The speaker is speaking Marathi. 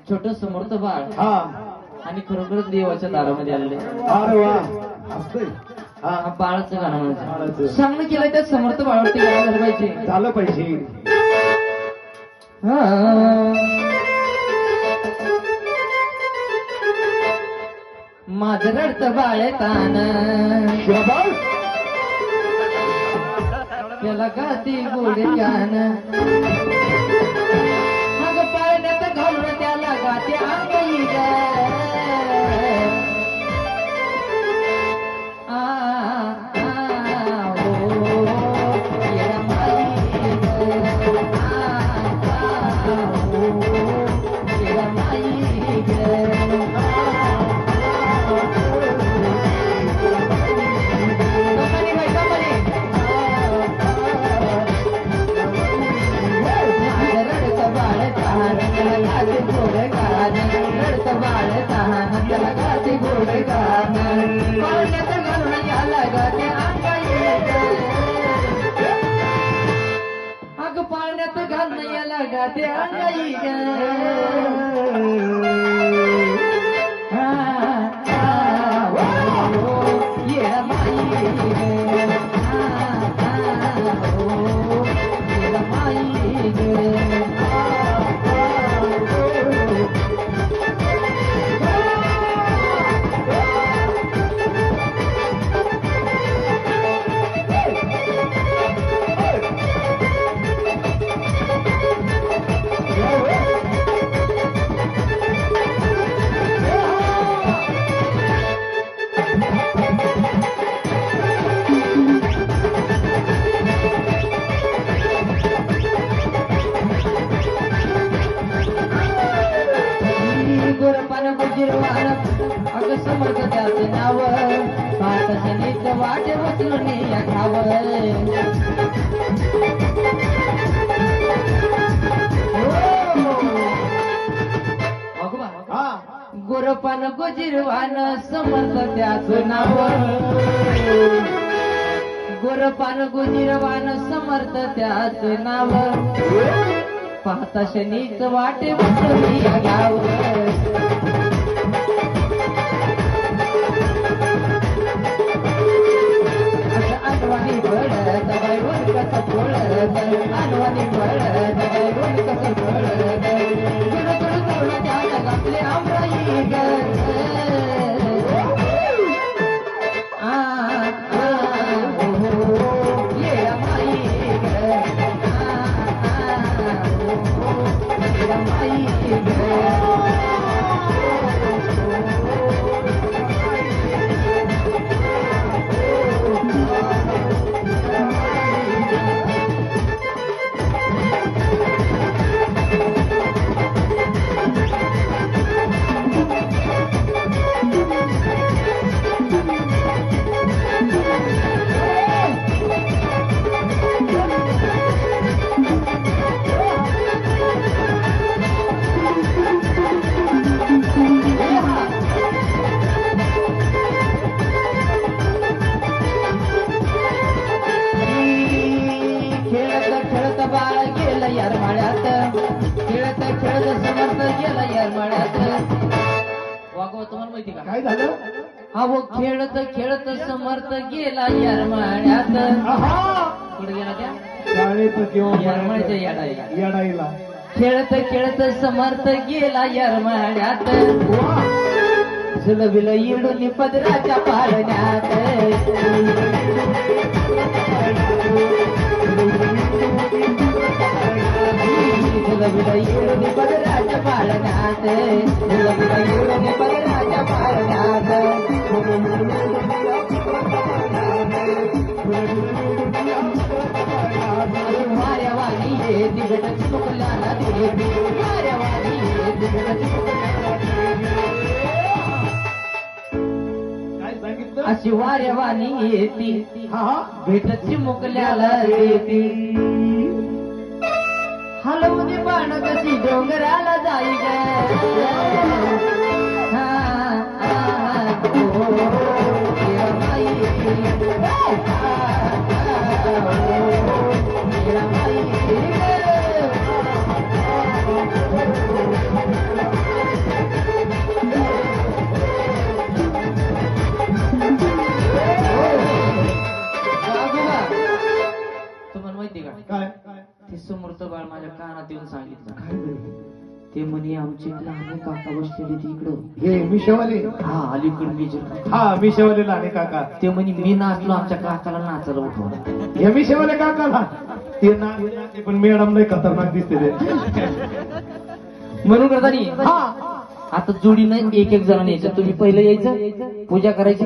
छोट समर्थ बाळ हा आणि खरोखर देवाच्या दारामध्ये आलेले अरे वा असतंय हा बाळाचं गाणं म्हणायचं बाळाचं. सांगणं केलं त्या समर्थ बाळावरती गाणं झालं पाहिजे झालं पाहिजे माझं रडतं बाळ तान शाबास. त्याला गाती गोड गान अग पाळण्यात घालून त्याला गाते अंगाई ग आ, आ, ओ, ये माई ग. आ, ओ, ये माई ग. Accompany by, company. रडतं बाळ तहान त्याला गाते गोड गान रडतं बाळ तहान त्याला गाते गोड गान पाळण्यात घालून याला गाते अंगाई ग. अग पाळण्यात घालून याला गाते अंगाई ग. आ, आ, ओ, ये माई ग. आ, ओ, ये माई ग. गोरपान गुजिरवान अग समर्थ त्याचे नाव पाहताचे नीत वाटे उचलून या खाव हा गोरपान गुजिरवान समर्थ त्याचं नाव गोरपान गुजिरवान समर्थ त्याचं नाव पाहता शनीच वाटे उचलून या गाव अनवानी पडत बायवर कसं पडत अनवानी पडत बायवर कसं पडत तुला तुला त्या जगातले आमराई ग आ आ ओ ये माई ग आ ओ ये माई ग बाळ गेलं यार माळ्यात खेळत खेळत समर्थ गेला यार माळ्यात वागव तुम्हाला माहिती का काय झालं अहो खेळत खेळत समर्थ गेला यार माळ्यात आहा कुठे गेला त्या शाळेत किंवा येरमाळ्याच्या याडाईला येडाईला खेळत खेळत समर्थ गेला यार माळ्यात झुलविल इडून पदराच्या पाळण्यात झुलविल इडून पदराच्या पाळण्यात झुलविल इडून पदराच्या पाळण्यात वाऱ्यावाणी ये दिगट चिमुकल्याला देवी वाऱ्यावाणी ये दिगट चिमुकल्याला काय सांगितलं अशी वाऱ्यावाणी येती हा हा भेट चिमुकल्याला देती हलवून बाण कशी डोंगराला जाई ग हा, हा, ओ, ये माई, ये माई ग. समर्थ बाळ माझ्या कानात येऊन सांगितलं. काय बरं? ते म्हणे आमचे लहान काका बसलेले तिकडं. हे मिशेवाले. हा अलीकड मेजर. हा मिशेवाले लहाने काका. ते म्हणे मी नाचलो आमच्या काकाला नाचायला उठवलं. हे मिशेवाले काकाला ते ते पण मॅडम लय खतरनाक दिसते ते. म्हणून करता हा आता जोडीनं एक एक जणांनी यायचं. तुम्ही पहिलं यायचं, पूजा करायची.